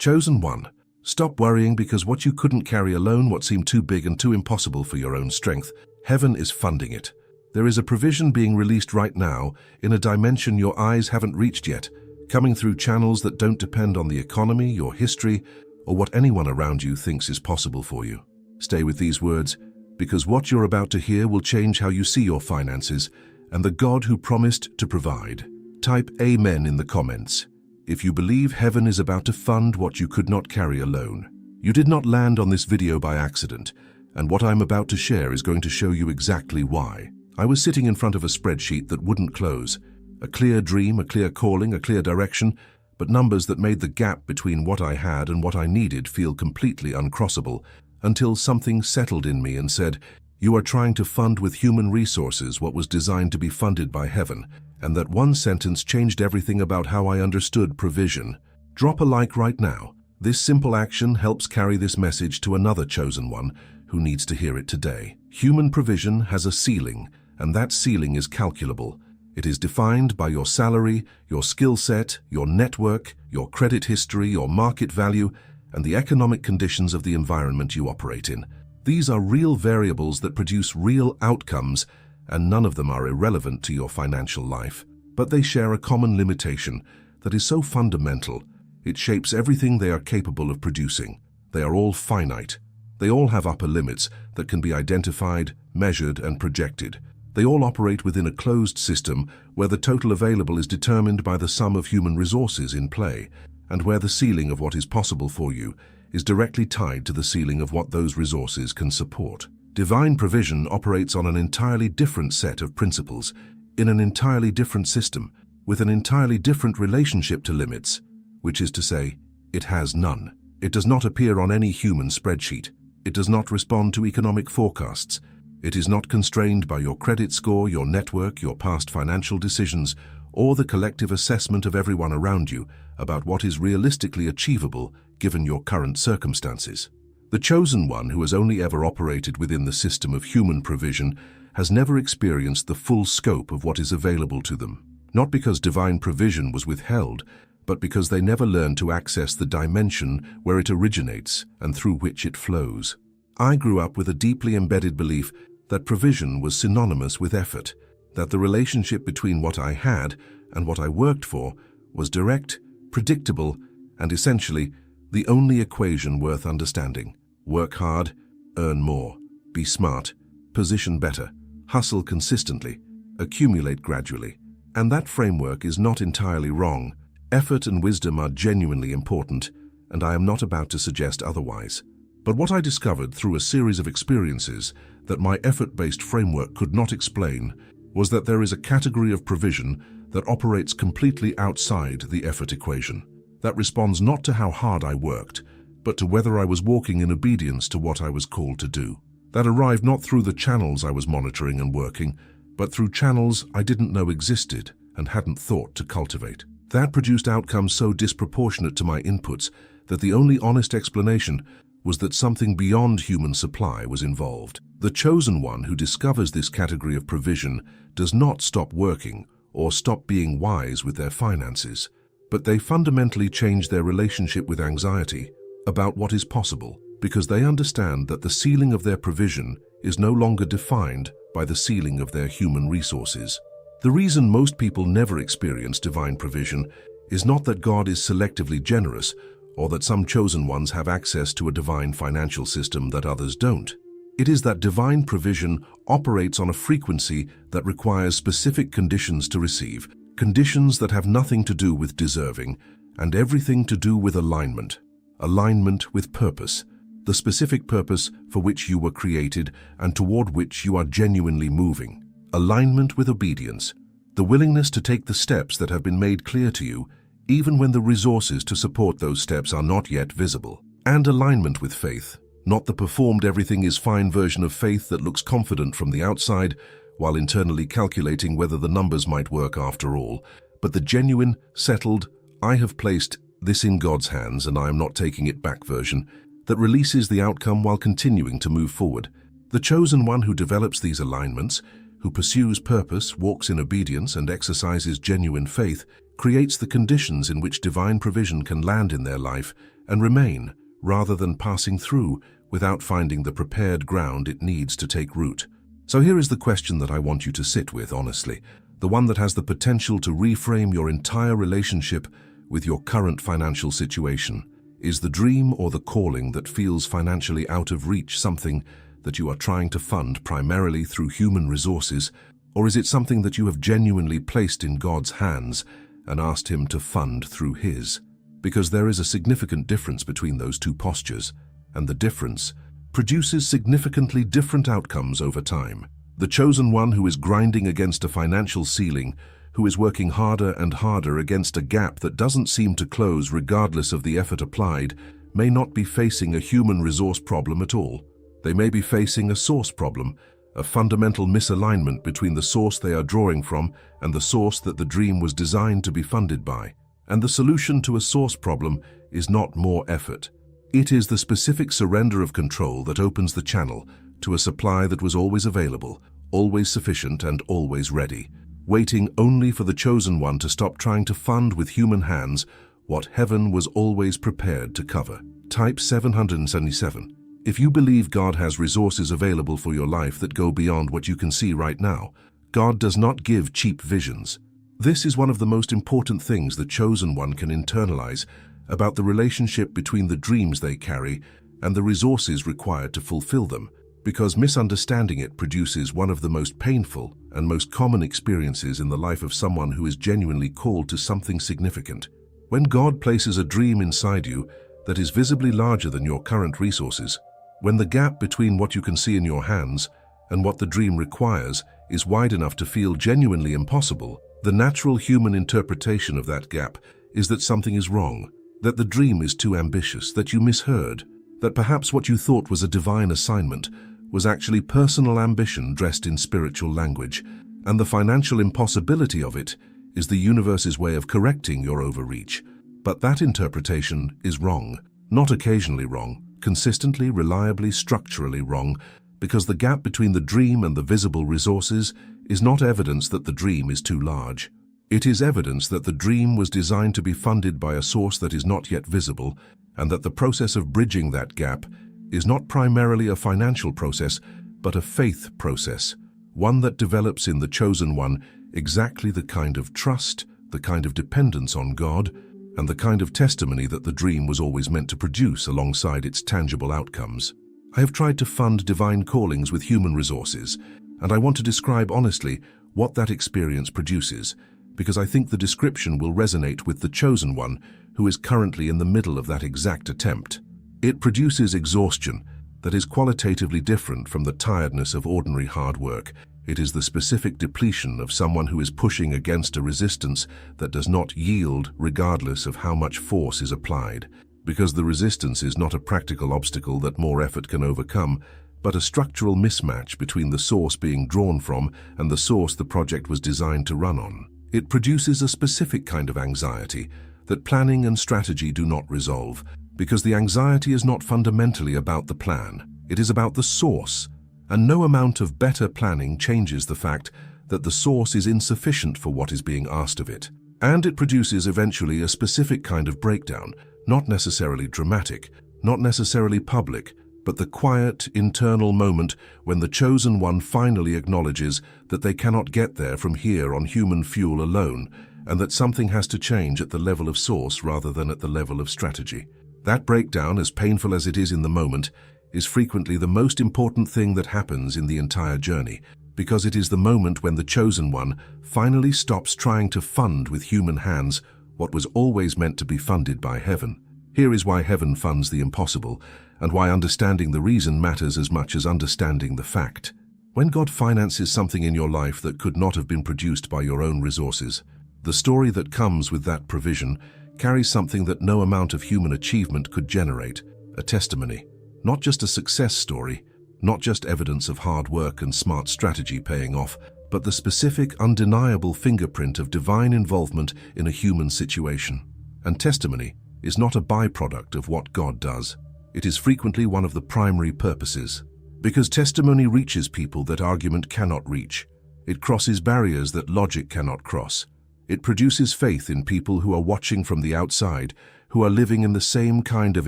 Chosen one. Stop worrying because what you couldn't carry alone, what seemed too big and too impossible for your own strength, heaven is funding it. There is a provision being released right now in a dimension your eyes haven't reached yet, coming through channels that don't depend on the economy, your history, or what anyone around you thinks is possible for you. Stay with these words, because what you're about to hear will change how you see your finances and the God who promised to provide. Type Amen in the comments if you believe heaven is about to fund what you could not carry alone. You did not land on this video by accident, and what I'm about to share is going to show you exactly why. I was sitting in front of a spreadsheet that wouldn't close. A clear dream, a clear calling, a clear direction, but numbers that made the gap between what I had and what I needed feel completely uncrossable, until something settled in me and said, "You are trying to fund with human resources what was designed to be funded by heaven," and that one sentence changed everything about how I understood provision. Drop a like right now. This simple action helps carry this message to another chosen one who needs to hear it today. Human provision has a ceiling, and that ceiling is calculable. It is defined by your salary, your skill set, your network, your credit history, your market value, and the economic conditions of the environment you operate in. These are real variables that produce real outcomes, and none of them are irrelevant to your financial life. But they share a common limitation that is so fundamental, it shapes everything they are capable of producing. They are all finite. They all have upper limits that can be identified, measured, and projected. They all operate within a closed system where the total available is determined by the sum of human resources in play, and where the ceiling of what is possible for you is directly tied to the ceiling of what those resources can support. Divine provision operates on an entirely different set of principles, in an entirely different system, with an entirely different relationship to limits, which is to say, it has none. It does not appear on any human spreadsheet. It does not respond to economic forecasts. It is not constrained by your credit score, your network, your past financial decisions, or the collective assessment of everyone around you about what is realistically achievable given your current circumstances. The chosen one, who has only ever operated within the system of human provision, has never experienced the full scope of what is available to them. Not because divine provision was withheld, but because they never learned to access the dimension where it originates and through which it flows. I grew up with a deeply embedded belief that provision was synonymous with effort, that the relationship between what I had and what I worked for was direct, predictable, and essentially the only equation worth understanding. Work hard, earn more, be smart, position better, hustle consistently, accumulate gradually. And that framework is not entirely wrong. Effort and wisdom are genuinely important, and I am not about to suggest otherwise. But what I discovered through a series of experiences that my effort-based framework could not explain was that there is a category of provision that operates completely outside the effort equation, that responds not to how hard I worked, but to whether I was walking in obedience to what I was called to do. That arrived not through the channels I was monitoring and working, but through channels I didn't know existed and hadn't thought to cultivate. That produced outcomes so disproportionate to my inputs that the only honest explanation was that something beyond human supply was involved. The chosen one who discovers this category of provision does not stop working or stop being wise with their finances, but they fundamentally change their relationship with anxiety about what is possible, because they understand that the ceiling of their provision is no longer defined by the ceiling of their human resources. The reason most people never experience divine provision is not that God is selectively generous or that some chosen ones have access to a divine financial system that others don't. It is that divine provision operates on a frequency that requires specific conditions to receive, conditions that have nothing to do with deserving and everything to do with alignment. Alignment with purpose, the specific purpose for which you were created and toward which you are genuinely moving. Alignment with obedience, the willingness to take the steps that have been made clear to you, even when the resources to support those steps are not yet visible. And alignment with faith, not the performed everything is fine version of faith that looks confident from the outside while internally calculating whether the numbers might work after all, but the genuine, settled, I have placed this in God's hands and I am not taking it back version that releases the outcome while continuing to move forward. The chosen one who develops these alignments, who pursues purpose, walks in obedience, and exercises genuine faith, creates the conditions in which divine provision can land in their life and remain, rather than passing through without finding the prepared ground it needs to take root. So here is the question that I want you to sit with honestly, the one that has the potential to reframe your entire relationship with your current financial situation. Is the dream or the calling that feels financially out of reach something that you are trying to fund primarily through human resources, or is it something that you have genuinely placed in God's hands and asked Him to fund through His? Because there is a significant difference between those two postures, and the difference produces significantly different outcomes over time. The chosen one who is grinding against a financial ceiling, who is working harder and harder against a gap that doesn't seem to close regardless of the effort applied, may not be facing a human resource problem at all. They may be facing a source problem, a fundamental misalignment between the source they are drawing from and the source that the dream was designed to be funded by. And the solution to a source problem is not more effort. It is the specific surrender of control that opens the channel to a supply that was always available, always sufficient and always ready, waiting only for the chosen one to stop trying to fund with human hands what heaven was always prepared to cover. Type 777. If you believe God has resources available for your life that go beyond what you can see right now, God does not give cheap visions. This is one of the most important things the chosen one can internalize about the relationship between the dreams they carry and the resources required to fulfill them, because misunderstanding it produces one of the most painful and most common experiences in the life of someone who is genuinely called to something significant. When God places a dream inside you that is visibly larger than your current resources, when the gap between what you can see in your hands and what the dream requires is wide enough to feel genuinely impossible, the natural human interpretation of that gap is that something is wrong, that the dream is too ambitious, that you misheard, that perhaps what you thought was a divine assignment was actually personal ambition dressed in spiritual language, and the financial impossibility of it is the universe's way of correcting your overreach. But that interpretation is wrong, not occasionally wrong, consistently, reliably, structurally wrong, because the gap between the dream and the visible resources is not evidence that the dream is too large. It is evidence that the dream was designed to be funded by a source that is not yet visible, and that the process of bridging that gap is not primarily a financial process, but a faith process, one that develops in the chosen one exactly the kind of trust, the kind of dependence on God, and the kind of testimony that the dream was always meant to produce alongside its tangible outcomes. I have tried to fund divine callings with human resources, and I want to describe honestly what that experience produces, because I think the description will resonate with the chosen one who is currently in the middle of that exact attempt. It produces exhaustion that is qualitatively different from the tiredness of ordinary hard work. It is the specific depletion of someone who is pushing against a resistance that does not yield regardless of how much force is applied, because the resistance is not a practical obstacle that more effort can overcome, but a structural mismatch between the source being drawn from and the source the project was designed to run on. It produces a specific kind of anxiety that planning and strategy do not resolve, because the anxiety is not fundamentally about the plan. It is about the source. And no amount of better planning changes the fact that the source is insufficient for what is being asked of it. And it produces eventually a specific kind of breakdown, not necessarily dramatic, not necessarily public, but the quiet, internal moment when the chosen one finally acknowledges that they cannot get there from here on human fuel alone, and that something has to change at the level of source rather than at the level of strategy. That breakdown, as painful as it is in the moment, is frequently the most important thing that happens in the entire journey, because it is the moment when the chosen one finally stops trying to fund with human hands what was always meant to be funded by heaven. Here is why heaven funds the impossible, and why understanding the reason matters as much as understanding the fact. When God finances something in your life that could not have been produced by your own resources, the story that comes with that provision carries something that no amount of human achievement could generate, a testimony. Not just a success story, not just evidence of hard work and smart strategy paying off, but the specific, undeniable fingerprint of divine involvement in a human situation. And testimony is not a byproduct of what God does. It is frequently one of the primary purposes. Because testimony reaches people that argument cannot reach. It crosses barriers that logic cannot cross. It produces faith in people who are watching from the outside, who are living in the same kind of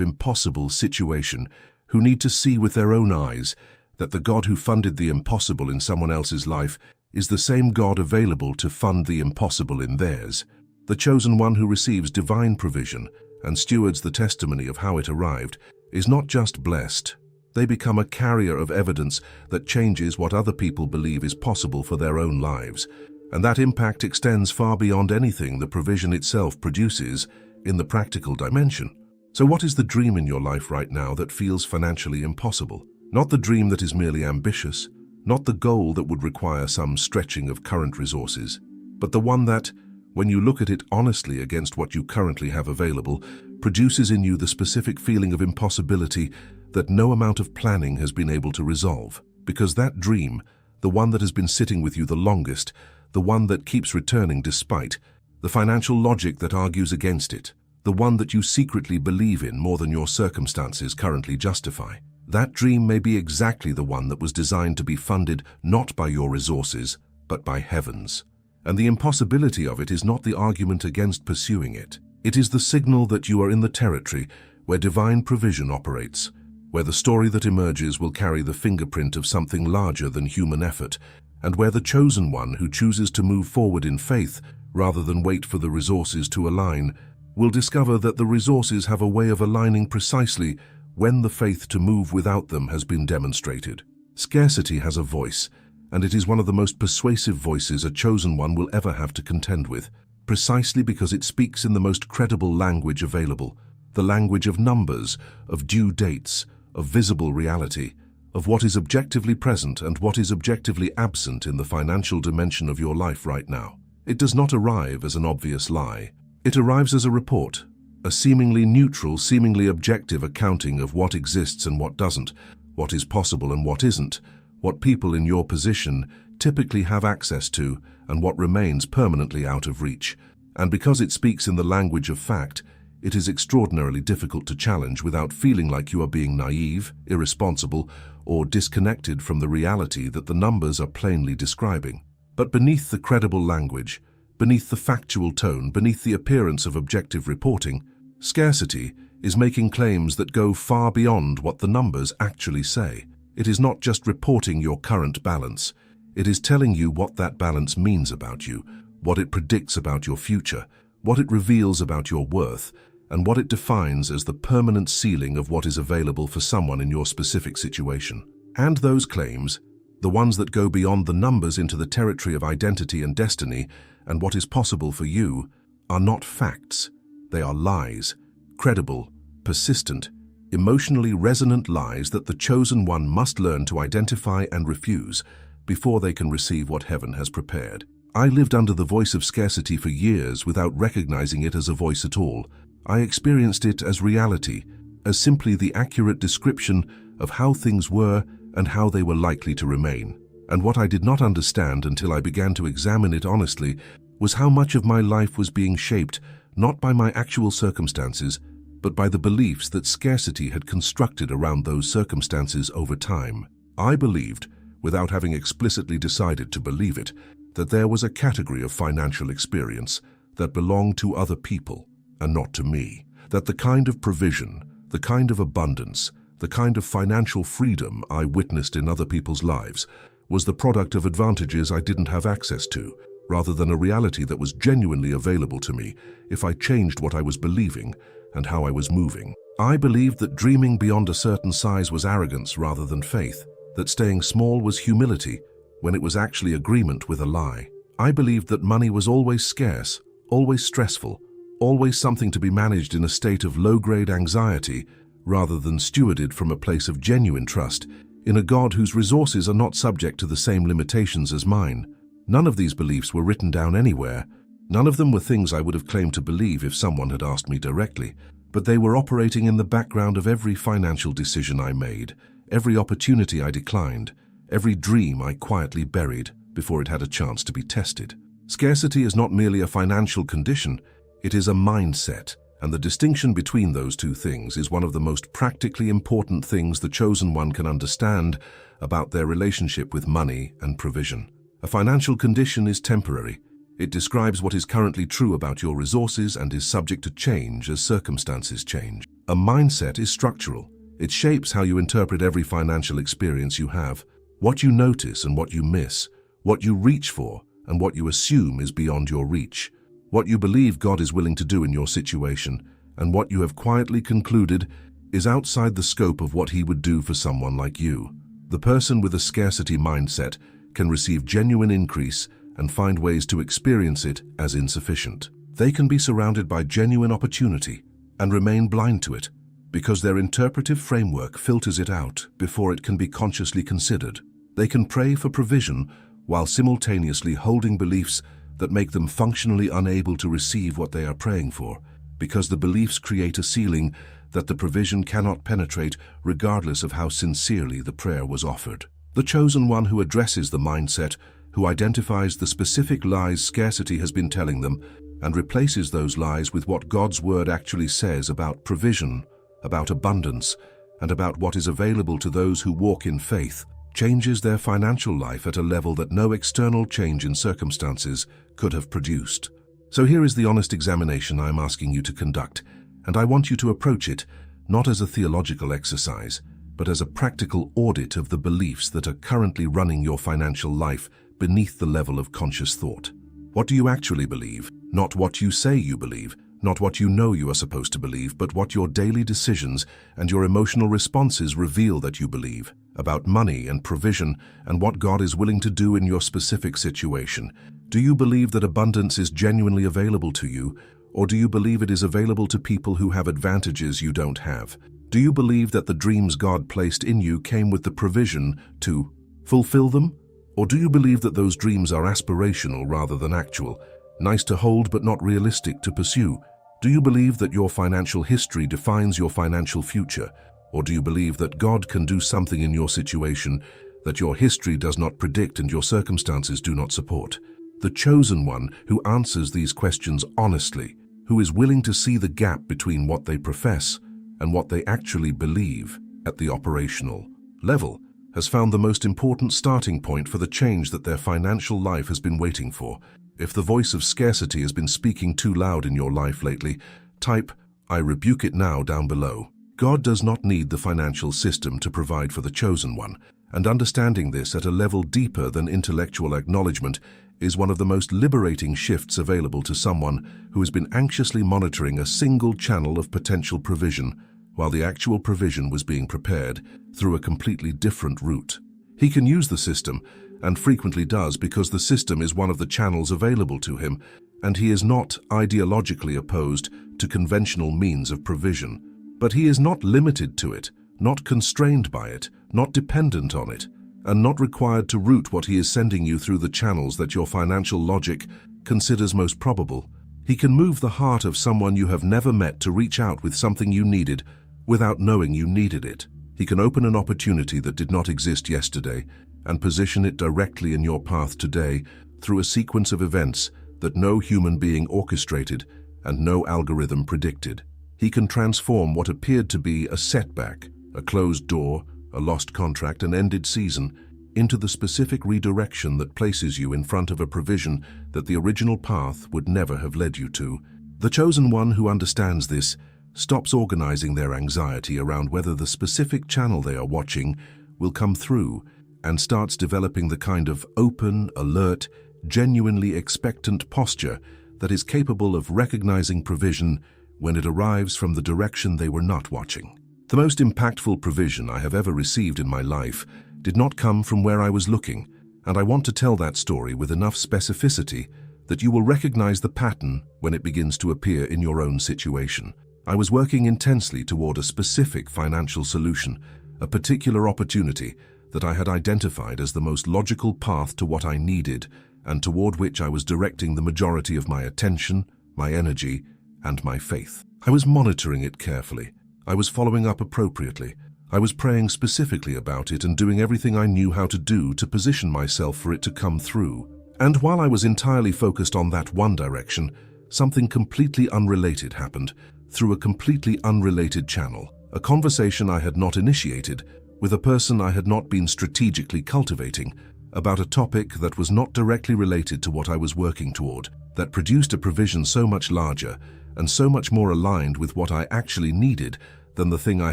impossible situation, who need to see with their own eyes that the God who funded the impossible in someone else's life is the same God available to fund the impossible in theirs. The chosen one who receives divine provision and stewards the testimony of how it arrived is not just blessed. They become a carrier of evidence that changes what other people believe is possible for their own lives, and that impact extends far beyond anything the provision itself produces in the practical dimension. So what is the dream in your life right now that feels financially impossible? Not the dream that is merely ambitious, not the goal that would require some stretching of current resources, but the one that, when you look at it honestly against what you currently have available, produces in you the specific feeling of impossibility that no amount of planning has been able to resolve. Because that dream, the one that has been sitting with you the longest, the one that keeps returning despite the financial logic that argues against it, the one that you secretly believe in more than your circumstances currently justify. That dream may be exactly the one that was designed to be funded not by your resources, but by heaven's. And the impossibility of it is not the argument against pursuing it. It is the signal that you are in the territory where divine provision operates, where the story that emerges will carry the fingerprint of something larger than human effort, and where the chosen one who chooses to move forward in faith rather than wait for the resources to align will discover that the resources have a way of aligning precisely when the faith to move without them has been demonstrated. Scarcity has a voice, and it is one of the most persuasive voices a chosen one will ever have to contend with, precisely because it speaks in the most credible language available, the language of numbers, of due dates, of visible reality, of what is objectively present and what is objectively absent in the financial dimension of your life right now. It does not arrive as an obvious lie. It arrives as a report, a seemingly neutral, seemingly objective accounting of what exists and what doesn't, what is possible and what isn't, what people in your position typically have access to, and what remains permanently out of reach. And because it speaks in the language of fact, it is extraordinarily difficult to challenge without feeling like you are being naive, irresponsible, or disconnected from the reality that the numbers are plainly describing. But beneath the credible language, beneath the factual tone, beneath the appearance of objective reporting, scarcity is making claims that go far beyond what the numbers actually say. It is not just reporting your current balance. It is telling you what that balance means about you, what it predicts about your future, what it reveals about your worth, and what it defines as the permanent ceiling of what is available for someone in your specific situation. And those claims, the ones that go beyond the numbers into the territory of identity and destiny and what is possible for you, are not facts. They are lies, credible, persistent, emotionally resonant lies that the chosen one must learn to identify and refuse before they can receive what heaven has prepared. I lived under the voice of scarcity for years without recognizing it as a voice at all. I experienced it as reality, as simply the accurate description of how things were and how they were likely to remain. And what I did not understand until I began to examine it honestly was how much of my life was being shaped not by my actual circumstances, but by the beliefs that scarcity had constructed around those circumstances over time. I believed, without having explicitly decided to believe it, that there was a category of financial experience that belonged to other people and not to me, that the kind of provision, the kind of abundance, the kind of financial freedom I witnessed in other people's lives was the product of advantages I didn't have access to, rather than a reality that was genuinely available to me if I changed what I was believing and how I was moving. I believed that dreaming beyond a certain size was arrogance rather than faith, that staying small was humility when it was actually agreement with a lie. I believed that money was always scarce, always stressful, always something to be managed in a state of low-grade anxiety rather than stewarded from a place of genuine trust in a God whose resources are not subject to the same limitations as mine. None of these beliefs were written down anywhere. None of them were things I would have claimed to believe if someone had asked me directly, but they were operating in the background of every financial decision I made, every opportunity I declined, every dream I quietly buried before it had a chance to be tested. Scarcity is not merely a financial condition, it is a mindset, and the distinction between those two things is one of the most practically important things the chosen one can understand about their relationship with money and provision. A financial condition is temporary. It describes what is currently true about your resources and is subject to change as circumstances change. A mindset is structural. It shapes how you interpret every financial experience you have, what you notice and what you miss, what you reach for and what you assume is beyond your reach, what you believe God is willing to do in your situation, and what you have quietly concluded is outside the scope of what He would do for someone like you. The person with a scarcity mindset can receive genuine increase and find ways to experience it as insufficient. They can be surrounded by genuine opportunity and remain blind to it because their interpretive framework filters it out before it can be consciously considered. They can pray for provision while simultaneously holding beliefs that make them functionally unable to receive what they are praying for, because the beliefs create a ceiling that the provision cannot penetrate regardless of how sincerely the prayer was offered. The chosen one who addresses the mindset, who identifies the specific lies scarcity has been telling them, and replaces those lies with what God's word actually says about provision, about abundance, and about what is available to those who walk in faith, changes their financial life at a level that no external change in circumstances could have produced. So here is the honest examination I'm asking you to conduct, and I want you to approach it not as a theological exercise, but as a practical audit of the beliefs that are currently running your financial life beneath the level of conscious thought. What do you actually believe? Not what you say you believe, not what you know you are supposed to believe, but what your daily decisions and your emotional responses reveal that you believe about money and provision and what God is willing to do in your specific situation. Do you believe that abundance is genuinely available to you, or do you believe it is available to people who have advantages you don't have? Do you believe that the dreams God placed in you came with the provision to fulfill them? Or do you believe that those dreams are aspirational rather than actual, nice to hold but not realistic to pursue? Do you believe that your financial history defines your financial future? Or do you believe that God can do something in your situation that your history does not predict and your circumstances do not support? The chosen one who answers these questions honestly, who is willing to see the gap between what they profess and what they actually believe at the operational level, has found the most important starting point for the change that their financial life has been waiting for. If the voice of scarcity has been speaking too loud in your life lately, type, "I rebuke it now" down below. God does not need the financial system to provide for the chosen one, and understanding this at a level deeper than intellectual acknowledgement is one of the most liberating shifts available to someone who has been anxiously monitoring a single channel of potential provision, while the actual provision was being prepared through a completely different route. He can use the system, and frequently does, because the system is one of the channels available to him, and he is not ideologically opposed to conventional means of provision. But he is not limited to it, not constrained by it, not dependent on it, and not required to route what he is sending you through the channels that your financial logic considers most probable. He can move the heart of someone you have never met to reach out with something you needed without knowing you needed it. He can open an opportunity that did not exist yesterday and position it directly in your path today through a sequence of events that no human being orchestrated and no algorithm predicted. He can transform what appeared to be a setback, a closed door, a lost contract, an ended season, into the specific redirection that places you in front of a provision that the original path would never have led you to. The chosen one who understands this stops organizing their anxiety around whether the specific channel they are watching will come through, and starts developing the kind of open, alert, genuinely expectant posture that is capable of recognizing provision when it arrives from the direction they were not watching. The most impactful provision I have ever received in my life did not come from where I was looking, and I want to tell that story with enough specificity that you will recognize the pattern when it begins to appear in your own situation. I was working intensely toward a specific financial solution, a particular opportunity that I had identified as the most logical path to what I needed and toward which I was directing the majority of my attention, my energy, and my faith. I was monitoring it carefully. I was following up appropriately. I was praying specifically about it and doing everything I knew how to do to position myself for it to come through. And while I was entirely focused on that one direction, something completely unrelated happened through a completely unrelated channel, a conversation I had not initiated with a person I had not been strategically cultivating, about a topic that was not directly related to what I was working toward, that produced a provision so much larger and so much more aligned with what I actually needed than the thing I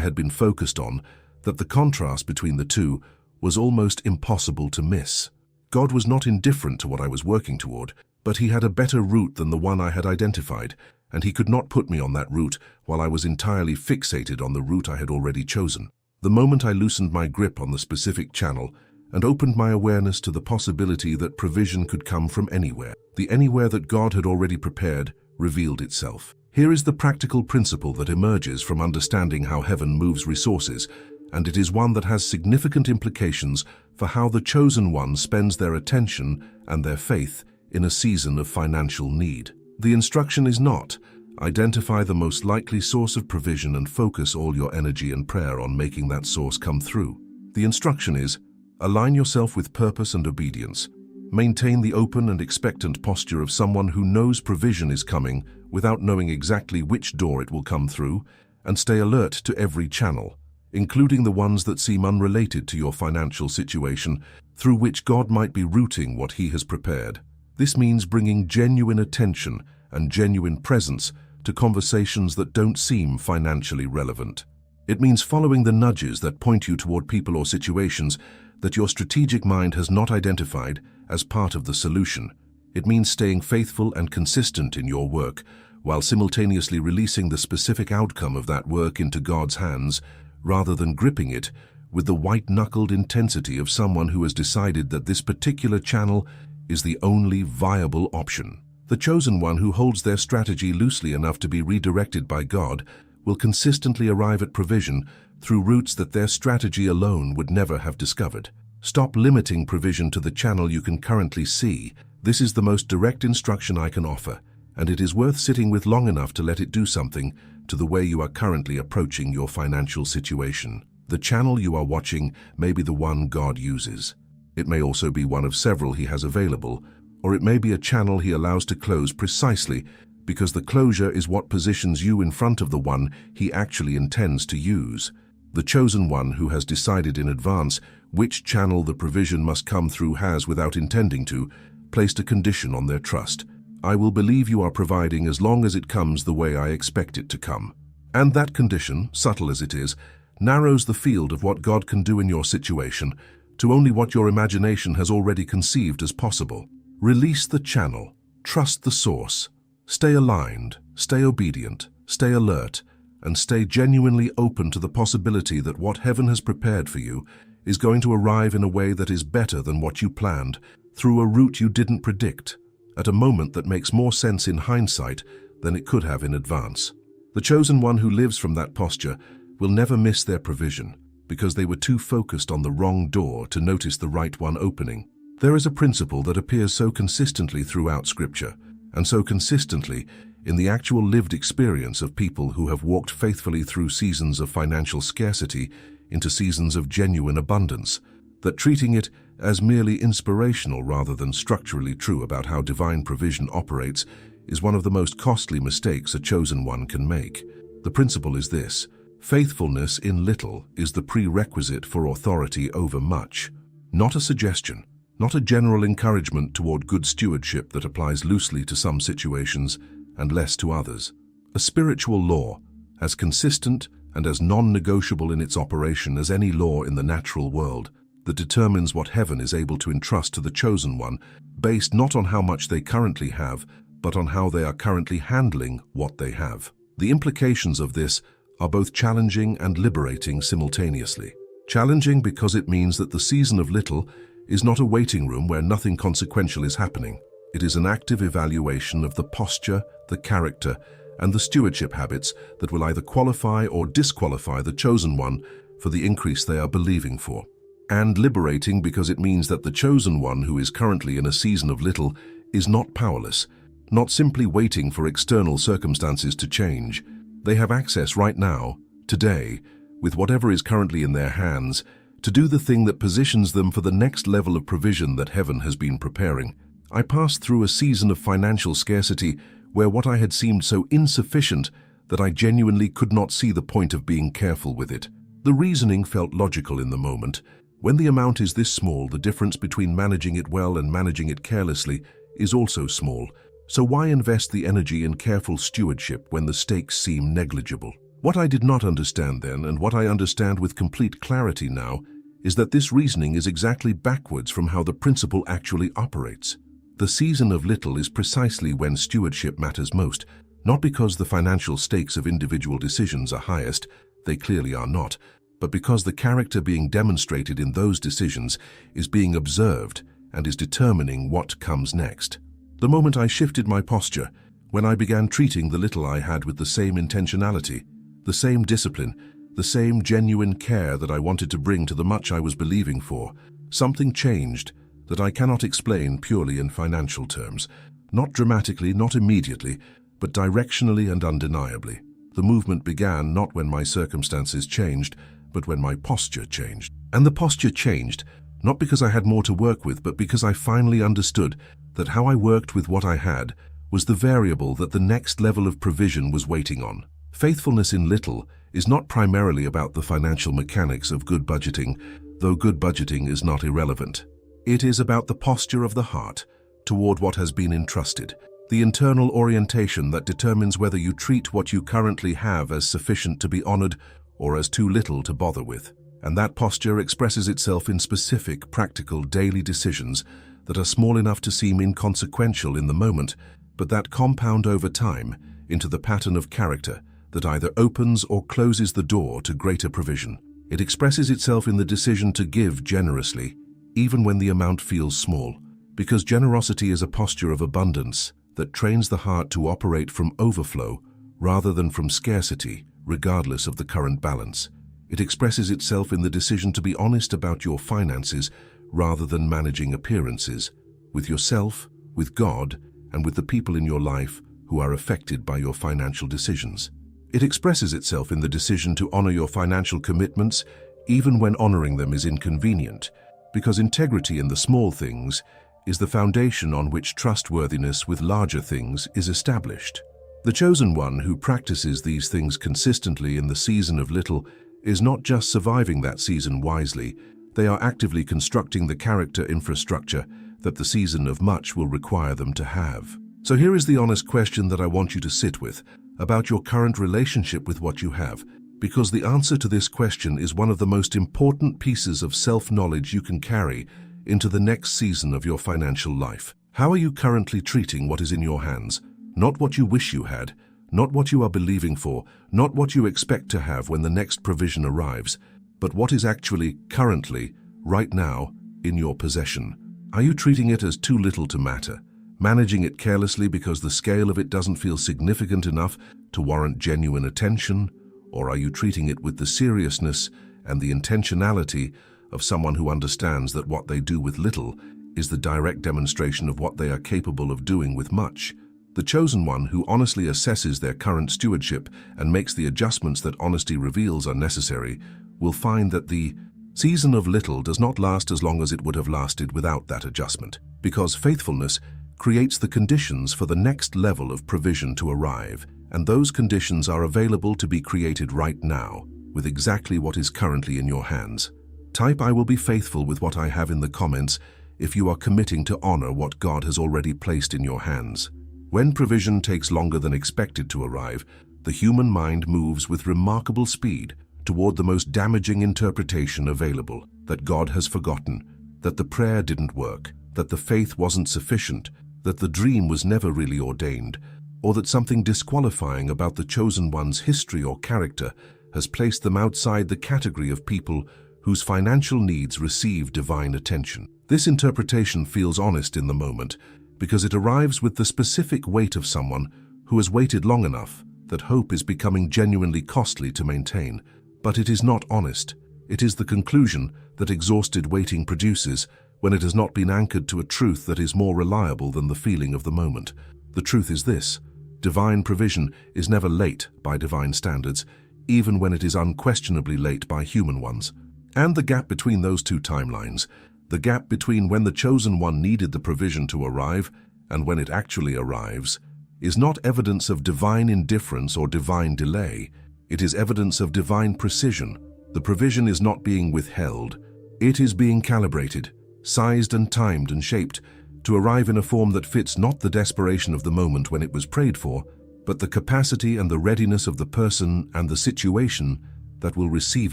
had been focused on, that the contrast between the two was almost impossible to miss. God was not indifferent to what I was working toward, but he had a better route than the one I had identified, and he could not put me on that route while I was entirely fixated on the route I had already chosen. The moment I loosened my grip on the specific channel and opened my awareness to the possibility that provision could come from anywhere, the anywhere that God had already prepared revealed itself. Here is the practical principle that emerges from understanding how heaven moves resources, and it is one that has significant implications for how the chosen one spends their attention and their faith in a season of financial need. The instruction is not, identify the most likely source of provision and focus all your energy and prayer on making that source come through. The instruction is, align yourself with purpose and obedience. Maintain the open and expectant posture of someone who knows provision is coming without knowing exactly which door it will come through, and stay alert to every channel, including the ones that seem unrelated to your financial situation, through which God might be routing what he has prepared. This means bringing genuine attention and genuine presence to conversations that don't seem financially relevant. It means following the nudges that point you toward people or situations that your strategic mind has not identified as part of the solution. It means staying faithful and consistent in your work, while simultaneously releasing the specific outcome of that work into God's hands, rather than gripping it with the white-knuckled intensity of someone who has decided that this particular channel is the only viable option. The chosen one who holds their strategy loosely enough to be redirected by God will consistently arrive at provision through routes that their strategy alone would never have discovered. Stop limiting provision to the channel you can currently see. This is the most direct instruction I can offer, and it is worth sitting with long enough to let it do something to the way you are currently approaching your financial situation. The channel you are watching may be the one God uses. It may also be one of several he has available, or it may be a channel he allows to close precisely because the closure is what positions you in front of the one he actually intends to use. The chosen one who has decided in advance which channel the provision must come through has, without intending to, placed a condition on their trust. I will believe you are providing as long as it comes the way I expect it to come. And that condition, subtle as it is, narrows the field of what God can do in your situation to only what your imagination has already conceived as possible. Release the channel, trust the source, stay aligned, stay obedient, stay alert, and stay genuinely open to the possibility that what heaven has prepared for you is going to arrive in a way that is better than what you planned, through a route you didn't predict, at a moment that makes more sense in hindsight than it could have in advance. The chosen one who lives from that posture will never miss their provision, because they were too focused on the wrong door to notice the right one opening. There is a principle that appears so consistently throughout Scripture, and so consistently in the actual lived experience of people who have walked faithfully through seasons of financial scarcity into seasons of genuine abundance, that treating it as merely inspirational rather than structurally true about how divine provision operates is one of the most costly mistakes a chosen one can make. The principle is this: faithfulness in little is the prerequisite for authority over much. Not a suggestion, not a general encouragement toward good stewardship that applies loosely to some situations and less to others. A spiritual law, as consistent and as non-negotiable in its operation as any law in the natural world, that determines what heaven is able to entrust to the chosen one, based not on how much they currently have, but on how they are currently handling what they have. The implications of this are both challenging and liberating simultaneously. Challenging because it means that the season of little is not a waiting room where nothing consequential is happening. It is an active evaluation of the posture, the character, and the stewardship habits that will either qualify or disqualify the chosen one for the increase they are believing for. And liberating because it means that the chosen one who is currently in a season of little is not powerless, not simply waiting for external circumstances to change. They have access right now, today, with whatever is currently in their hands, to do the thing that positions them for the next level of provision that heaven has been preparing. I passed through a season of financial scarcity where what I had seemed so insufficient that I genuinely could not see the point of being careful with it. The reasoning felt logical in the moment, When the amount is this small, the difference between managing it well and managing it carelessly is also small. So why invest the energy in careful stewardship when the stakes seem negligible? What I did not understand then, and what I understand with complete clarity now, is that this reasoning is exactly backwards from how the principle actually operates. The season of little is precisely when stewardship matters most, not because the financial stakes of individual decisions are highest, they clearly are not, but because the character being demonstrated in those decisions is being observed and is determining what comes next. The moment I shifted my posture, when I began treating the little I had with the same intentionality, the same discipline, the same genuine care that I wanted to bring to the much I was believing for, something changed that I cannot explain purely in financial terms, not dramatically, not immediately, but directionally and undeniably. The movement began not when my circumstances changed, but when my posture changed. And the posture changed, not because I had more to work with, but because I finally understood that how I worked with what I had was the variable that the next level of provision was waiting on. Faithfulness in little is not primarily about the financial mechanics of good budgeting, though good budgeting is not irrelevant. It is about the posture of the heart toward what has been entrusted, the internal orientation that determines whether you treat what you currently have as sufficient to be honored or as too little to bother with. And that posture expresses itself in specific, practical, daily decisions that are small enough to seem inconsequential in the moment, but that compound over time into the pattern of character that either opens or closes the door to greater provision. It expresses itself in the decision to give generously, even when the amount feels small, because generosity is a posture of abundance that trains the heart to operate from overflow rather than from scarcity, regardless of the current balance. It expresses itself in the decision to be honest about your finances rather than managing appearances, with yourself, with God, and with the people in your life who are affected by your financial decisions. It expresses itself in the decision to honor your financial commitments even when honoring them is inconvenient, because integrity in the small things is the foundation on which trustworthiness with larger things is established. The chosen one who practices these things consistently in the season of little is not just surviving that season wisely, they are actively constructing the character infrastructure that the season of much will require them to have. So here is the honest question that I want you to sit with about your current relationship with what you have, because the answer to this question is one of the most important pieces of self-knowledge you can carry into the next season of your financial life. How are you currently treating what is in your hands? Not what you wish you had, not what you are believing for, not what you expect to have when the next provision arrives, but what is actually, currently, right now, in your possession. Are you treating it as too little to matter, managing it carelessly because the scale of it doesn't feel significant enough to warrant genuine attention, or are you treating it with the seriousness and the intentionality of someone who understands that what they do with little is the direct demonstration of what they are capable of doing with much? The chosen one who honestly assesses their current stewardship and makes the adjustments that honesty reveals are necessary will find that the season of little does not last as long as it would have lasted without that adjustment, because faithfulness creates the conditions for the next level of provision to arrive, and those conditions are available to be created right now with exactly what is currently in your hands. Type "I will be faithful with what I have" in the comments if you are committing to honor what God has already placed in your hands. When provision takes longer than expected to arrive, the human mind moves with remarkable speed toward the most damaging interpretation available, that God has forgotten, that the prayer didn't work, that the faith wasn't sufficient, that the dream was never really ordained, or that something disqualifying about the chosen one's history or character has placed them outside the category of people whose financial needs receive divine attention. This interpretation feels honest in the moment because it arrives with the specific weight of someone who has waited long enough that hope is becoming genuinely costly to maintain. But it is not honest. It is the conclusion that exhausted waiting produces when it has not been anchored to a truth that is more reliable than the feeling of the moment. The truth is this: divine provision is never late by divine standards, even when it is unquestionably late by human ones. And the gap between those two timelines, the gap between when the chosen one needed the provision to arrive and when it actually arrives, is not evidence of divine indifference or divine delay. It is evidence of divine precision. The provision is not being withheld. It is being calibrated, sized and timed and shaped to arrive in a form that fits not the desperation of the moment when it was prayed for, but the capacity and the readiness of the person and the situation that will receive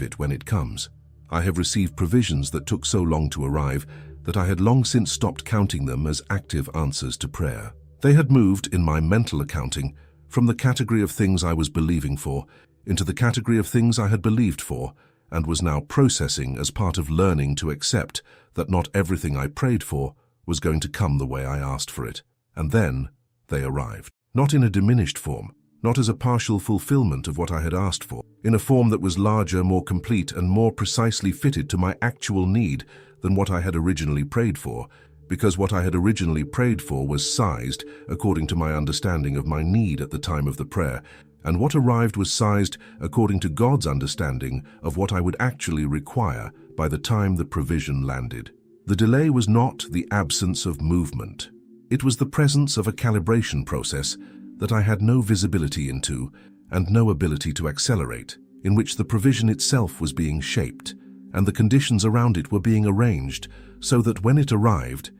it when it comes. I have received provisions that took so long to arrive that I had long since stopped counting them as active answers to prayer. They had moved, in my mental accounting, from the category of things I was believing for into the category of things I had believed for, and was now processing as part of learning to accept that not everything I prayed for was going to come the way I asked for it. And then they arrived. Not in a diminished form, not as a partial fulfillment of what I had asked for, in a form that was larger, more complete, and more precisely fitted to my actual need than what I had originally prayed for, because what I had originally prayed for was sized according to my understanding of my need at the time of the prayer, and what arrived was sized according to God's understanding of what I would actually require by the time the provision landed. The delay was not the absence of movement. It was the presence of a calibration process that I had no visibility into and no ability to accelerate, in which the provision itself was being shaped, and the conditions around it were being arranged so that when it arrived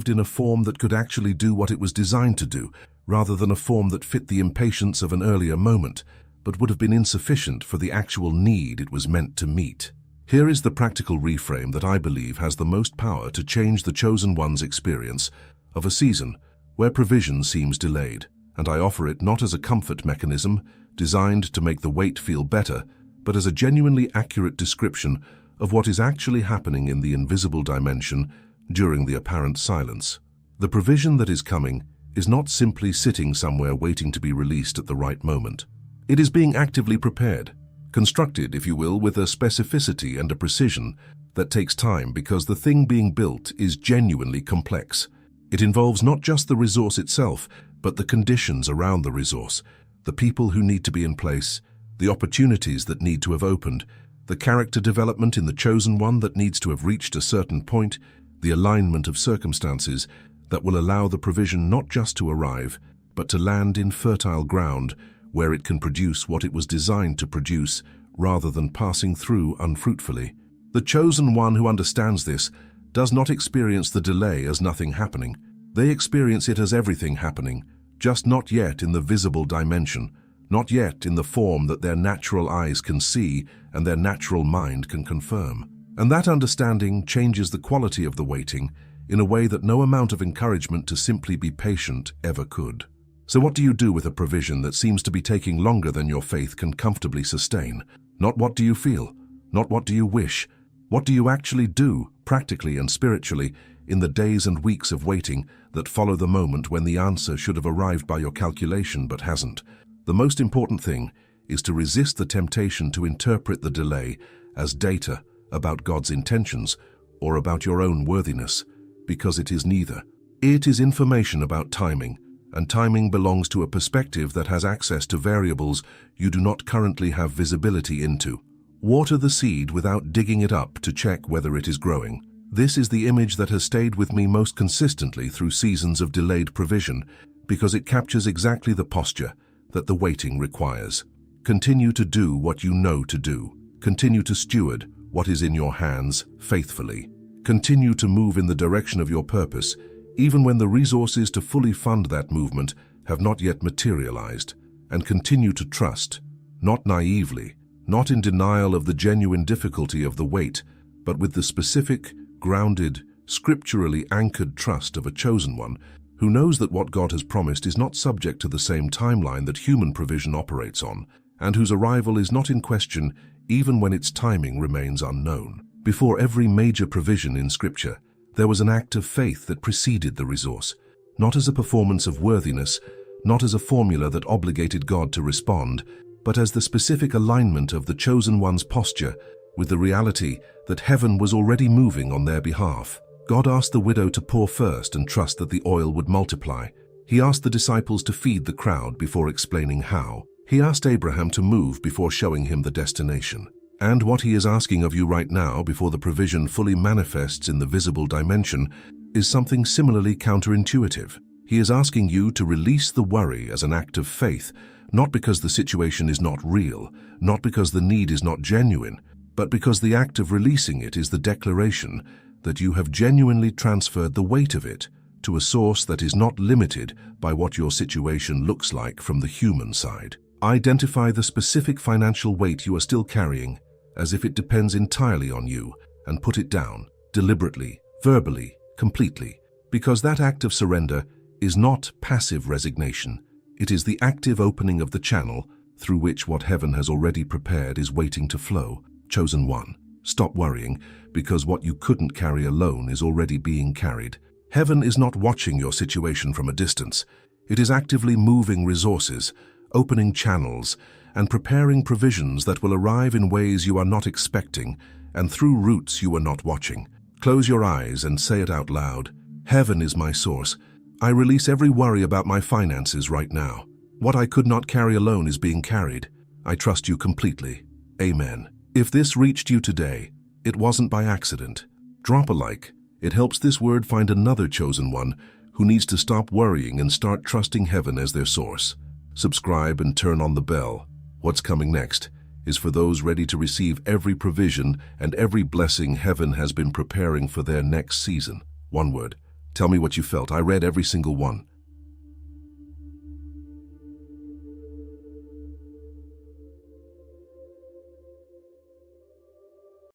in a form that could actually do what it was designed to do, rather than a form that fit the impatience of an earlier moment, but would have been insufficient for the actual need it was meant to meet. Here is the practical reframe that I believe has the most power to change the chosen one's experience of a season where provision seems delayed, and I offer it not as a comfort mechanism designed to make the wait feel better, but as a genuinely accurate description of what is actually happening in the invisible dimension during the apparent silence. The provision that is coming is not simply sitting somewhere waiting to be released at the right moment. It is being actively prepared, constructed, if you will, with a specificity and a precision that takes time because the thing being built is genuinely complex. It involves not just the resource itself, but the conditions around the resource, the people who need to be in place, the opportunities that need to have opened, the character development in the chosen one that needs to have reached a certain point, the alignment of circumstances that will allow the provision not just to arrive, but to land in fertile ground where it can produce what it was designed to produce rather than passing through unfruitfully. The chosen one who understands this does not experience the delay as nothing happening. They experience it as everything happening, just not yet in the visible dimension, not yet in the form that their natural eyes can see and their natural mind can confirm. And that understanding changes the quality of the waiting in a way that no amount of encouragement to simply be patient ever could. So what do you do with a provision that seems to be taking longer than your faith can comfortably sustain? Not what do you feel, not what do you wish. What do you actually do, practically and spiritually, in the days and weeks of waiting that follow the moment when the answer should have arrived by your calculation but hasn't? The most important thing is to resist the temptation to interpret the delay as data about God's intentions or about your own worthiness, because it is neither. It is information about timing, and timing belongs to a perspective that has access to variables you do not currently have visibility into. Water the seed without digging it up to check whether it is growing. This is the image that has stayed with me most consistently through seasons of delayed provision, because it captures exactly the posture that the waiting requires. Continue to do what you know to do. Continue to steward what is in your hands faithfully. Continue to move in the direction of your purpose, even when the resources to fully fund that movement have not yet materialized. And continue to trust, not naively, not in denial of the genuine difficulty of the wait, but with the specific, grounded, scripturally anchored trust of a chosen one who knows that what God has promised is not subject to the same timeline that human provision operates on, and whose arrival is not in question even when its timing remains unknown. Before every major provision in Scripture, there was an act of faith that preceded the resource, not as a performance of worthiness, not as a formula that obligated God to respond, but as the specific alignment of the chosen one's posture with the reality that heaven was already moving on their behalf. God asked the widow to pour first and trust that the oil would multiply. He asked the disciples to feed the crowd before explaining how. He asked Abraham to move before showing him the destination. And what he is asking of you right now before the provision fully manifests in the visible dimension is something similarly counterintuitive. He is asking you to release the worry as an act of faith, not because the situation is not real, not because the need is not genuine, but because the act of releasing it is the declaration that you have genuinely transferred the weight of it to a source that is not limited by what your situation looks like from the human side. Identify the specific financial weight you are still carrying as if it depends entirely on you, and put it down, deliberately, verbally, completely, because that act of surrender is not passive resignation. It is the active opening of the channel through which what heaven has already prepared is waiting to flow. Chosen one, stop worrying, because what you couldn't carry alone is already being carried. Heaven is not watching your situation from a distance. It is actively moving resources, opening channels, and preparing provisions that will arrive in ways you are not expecting and through routes you are not watching. Close your eyes and say it out loud. Heaven is my source. I release every worry about my finances right now. What I could not carry alone is being carried. I trust you completely. Amen. If this reached you today, it wasn't by accident. Drop a like. It helps this word find another chosen one who needs to stop worrying and start trusting heaven as their source. Subscribe and turn on the bell. What's coming next is for those ready to receive every provision and every blessing heaven has been preparing for their next season. One word. Tell me what you felt. I read every single one.